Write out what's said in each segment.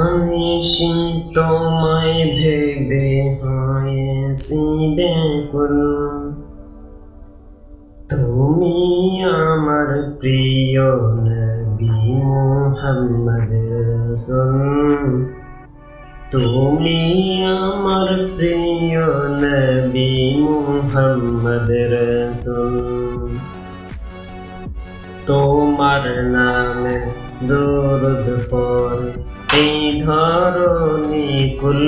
অনিশি তোমায় ভেবে হয়েছি ব্যাকুল। তুমি আমার প্রিয় নবী মুহাম্মদ রাসূল। তুমি আমার প্রিয় নবী মুহাম্মদ রাসূল। তোমার নামে দরুদ পড়ে এই ধরণী কুল।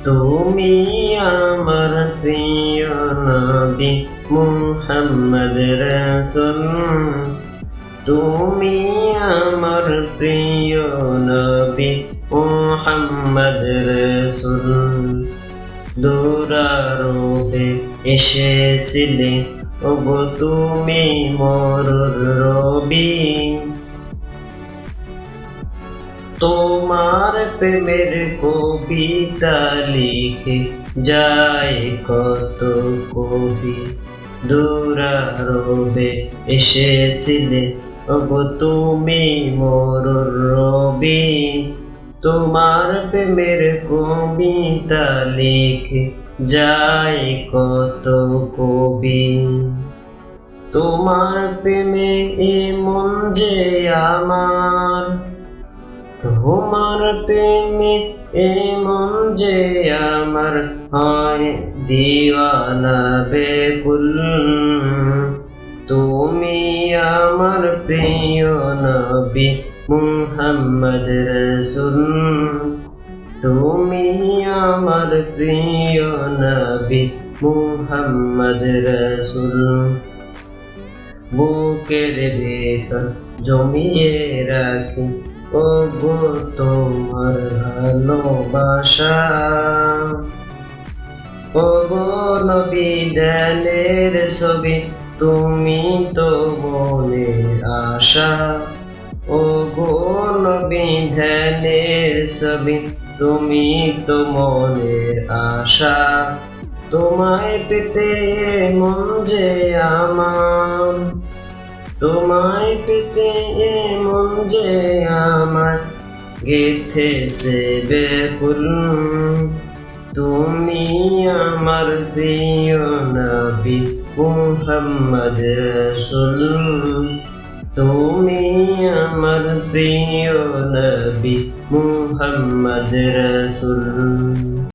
তুমি আমার প্রিয় নবী মুহাম্মদ রাসূল। তুমি আমার প্রিয় নবী মুহাম্মদ রাসূল। দুরারোহে এসেছিলে ওগো তুমি মরুর রবি। তোমার প্রেমের কবিতা লিখে যায় কত কবি। দুরারোহে এসেছিলে ওগো তুমি মরুর রবি। তোমার প্রেমের কবিতা লিখে যায় কত কবি। তোমার প্রেমে এমন যে আমার, তোমার প্রেমে এমন যে আমার হয় দিওয়ানা বেকুল। তুমি আমার প্রিয় নবী মুহাম্মদ রাসূল। তুমি আমার প্রিয় নবী মুহাম্মদ রাসূল। বুকের ভেতর জমিয়ে রাখি ওগো তোমার ভালোবাসা। ওগো নবী ধ্যানের ছবি, তুমি তো মনের আশা। ওগো নবী ধ্যানের ছবি, তুমি তো মনের আশা। তোমায় পেতে মন যে আমার, তোমায় পেতে মন যে আমার গেথেছে ব্যাকুল। তুমি আমার প্রিয় নবী মুহাম্মদ রাসূল। তুমি আমার প্রিয় নবী মুহাম্মদ রাসূল।